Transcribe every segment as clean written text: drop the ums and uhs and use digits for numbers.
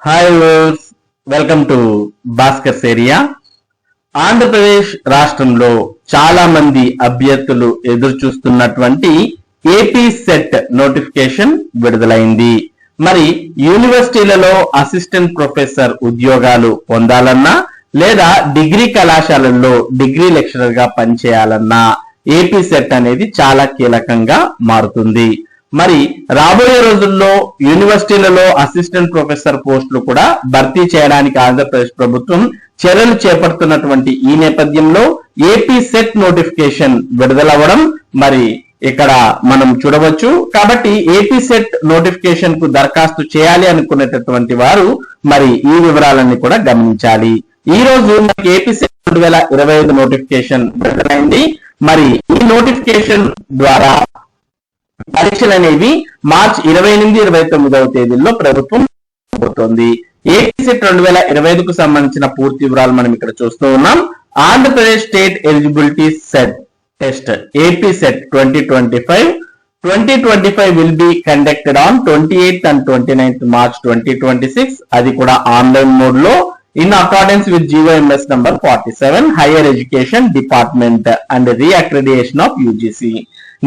Hi viewers, welcome to Bhaskar's area. Andhra Pradesh రాష్ట్రంలో చాలా మంది అభ్యర్థులు ఎదురు చూస్తున్నటువంటి ఏపీ సెట్ నోటిఫికేషన్ విడుదలైంది. మరి యూనివర్సిటీలలో అసిస్టెంట్ ప్రొఫెసర్ ఉద్యోగాలు పొందాలన్నా లేదా డిగ్రీ కళాశాలల్లో డిగ్రీ లెక్చరర్ గా పనిచేయాలన్నా ఏపీ సెట్ అనేది చాలా కీలకంగా మారుతుంది. మరి రాబోయే రోజుల్లో యూనివర్సిటీలలో అసిస్టెంట్ ప్రొఫెసర్ పోస్టులు కూడా భర్తీ చేయడానికి ఆంధ్రప్రదేశ్ ప్రభుత్వం చర్యలు చేపడుతున్నటువంటి ఈ నేపథ్యంలో ఏపీ సెట్ నోటిఫికేషన్ విడుదలవ్వడం మరి ఇక్కడ మనం చూడవచ్చు. కాబట్టి ఏపీ సెట్ నోటిఫికేషన్ కు దరఖాస్తు చేయాలి అనుకునేటటువంటి వారు మరి ఈ వివరాలన్నీ కూడా గమనించాలి. ఈ రోజు మనకి ఏపీ సెట్ 2025 నోటిఫికేషన్ విడుదలైంది. మరి ఈ నోటిఫికేషన్ ద్వారా పరీక్షలు అనేవి మార్చి 28-29 తేదీల్లో ప్రభుత్వం పోతుంది. ఏపీ సెట్ 2025కు సంబంధించిన పూర్తి వివరాలు మనం ఇక్కడ చూస్తూ ఉన్నాం. Andhra Pradesh state eligibility set test AP set 2025 will be conducted on 28th and 29th March 2026. అది కూడా ఆన్లైన్ మోడ్ లో in accordance with GOMS number 47 Higher Education Department and Reaccreditation of UGC.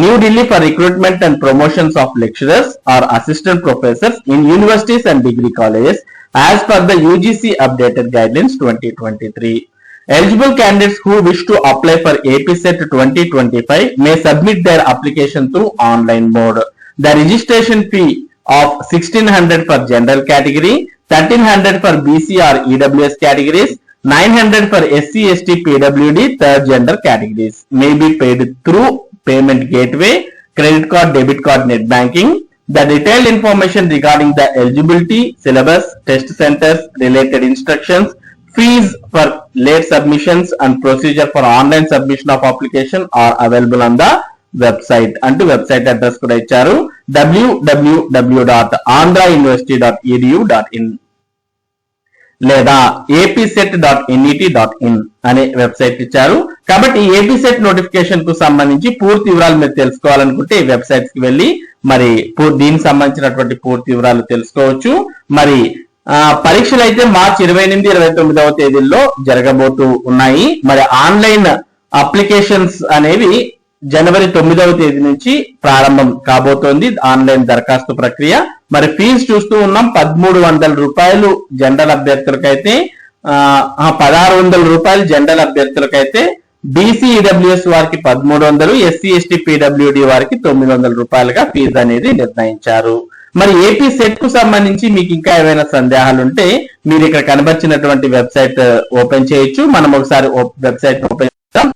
New Delhi for recruitment and promotions of lecturers or assistant professors in universities and degree colleges as per the UGC updated guidelines 2023. Eligible candidates who wish to apply for AP Set 2025 may submit their application through online mode. The registration fee of 1600 for general category, 1300 for BC or EWS categories, 900 for SC, ST, PWD third gender categories may be paid through payment gateway, credit card, debit card, net banking. The detailed information regarding the eligibility, syllabus, test centers, related instructions, fees for late submissions and procedure for online submission of application are available on the website. అంటూ website address కూడా ఇచ్చారు www.andrauniversity.edu.in లేదా apset.net.in అనే website ఇచ్చారు. కాబట్టి AP CET notification కు సంబంధించి పూర్తి వివరాలు మీరు తెలుసుకోవాలనుకుంటే ఈ వెబ్సైట్స్ కి వెళ్ళి మరి దీనికి సంబంధించినటువంటి పూర్తి వివరాలు తెలుసుకోవచ్చు. మరి పరీక్షలు అయితే మార్చి 28-29 తేదీల్లో జరగబోతూ ఉన్నాయి. మరి ఆన్లైన్ అప్లికేషన్స్ అనేవి జనవరి 9వ తేదీ నుంచి ప్రారంభం కాబోతోంది ఆన్లైన్ దరఖాస్తు ప్రక్రియ. మరి ఫీజు చూస్తూ ఉన్నాం 1300 రూపాయలు జనరల్ అభ్యర్థులకైతే, 1600 రూపాయలు జనరల్ అభ్యర్థులకైతే, బీసీ ఈడబ్ల్యూఎస్ వారికి 1300, ఎస్సీ ఎస్టీ పీడబ్ల్యూడి వారికి 900 రూపాయలుగా ఫీజు అనేది నిర్ణయించారు. మరి ఏపీ సెట్ కు సంబంధించి మీకు ఇంకా ఏమైనా సందేహాలు ఉంటే మీరు ఇక్కడ కనబర్చినటువంటి వెబ్సైట్ ఓపెన్ చేయొచ్చు. మనం ఒకసారి వెబ్సైట్ ఓపెన్ చేద్దాం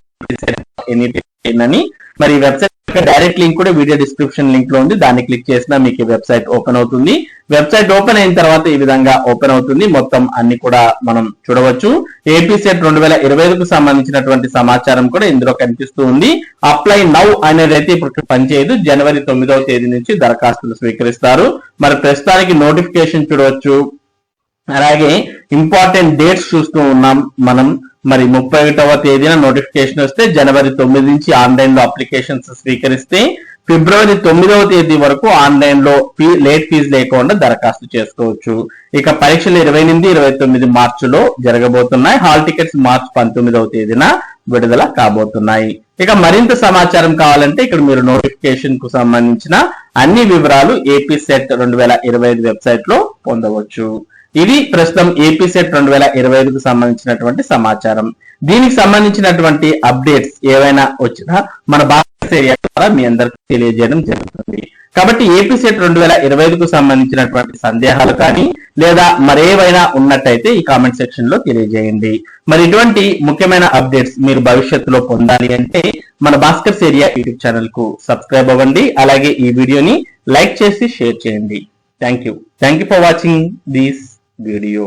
అని. మరి వెబ్సైట్ డైరెక్ట్ లింక్ కూడా వీడియో డిస్క్రిప్షన్ లింక్ లో ఉంది. దాన్ని క్లిక్ చేసినా మీకు వెబ్సైట్ ఓపెన్ అవుతుంది. వెబ్సైట్ ఓపెన్ అయిన తర్వాత ఈ విధంగా ఓపెన్ అవుతుంది. మొత్తం అన్ని కూడా మనం చూడవచ్చు. ఏపీ సెట్ 2025కు సంబంధించినటువంటి సమాచారం కూడా ఇందులో కనిపిస్తూ ఉంది. అప్లై నౌ అనేది అయితే ఇప్పుడు పనిచేయదు. జనవరి 9వ తేదీ నుంచి దరఖాస్తులు స్వీకరిస్తారు. మరి ప్రస్తుతానికి నోటిఫికేషన్ చూడవచ్చు. అలాగే ఇంపార్టెంట్ డేట్స్ చూస్తూ ఉన్నాం మనం. మరి 31వ తేదీన నోటిఫికేషన్ వస్తే జనవరి 9 నుంచి ఆన్లైన్ లో అప్లికేషన్స్ స్వీకరిస్తే ఫిబ్రవరి 9వ తేదీ వరకు ఆన్లైన్ లో లేట్ ఫీజు లేకుండా దరఖాస్తు చేసుకోవచ్చు. ఇక పరీక్షలు 28-29 మార్చిలో జరగబోతున్నాయి. హాల్ టికెట్స్ మార్చి 19వ తేదీన విడుదల కాబోతున్నాయి. ఇక మరింత సమాచారం కావాలంటే ఇక్కడ మీరు నోటిఫికేషన్ కు సంబంధించిన అన్ని వివరాలు ఏపీ సెట్ 2025 వెబ్సైట్ లో పొందవచ్చు. ఇది ప్రస్తుతం ఏపీ సెట్ 2025కు సంబంధించినటువంటి సమాచారం. దీనికి సంబంధించినటువంటి అప్డేట్స్ ఏవైనా వచ్చినా మన భాస్కర్స్ ఏరియా ద్వారా మీ అందరికీ తెలియజేయడం జరుగుతుంది. కాబట్టి ఏపీ సెట్ 2025కు సంబంధించినటువంటి సందేహాలు కానీ లేదా మరేవైనా ఉన్నట్టయితే ఈ కామెంట్ సెక్షన్ లో తెలియజేయండి. మరి ఇటువంటి ముఖ్యమైన అప్డేట్స్ మీరు భవిష్యత్తులో పొందాలి అంటే మన భాస్కర్స్ ఏరియా యూట్యూబ్ ఛానల్ కు సబ్స్క్రైబ్ అవ్వండి. అలాగే ఈ వీడియోని లైక్ చేసి షేర్ చేయండి. Thank you for watching this video.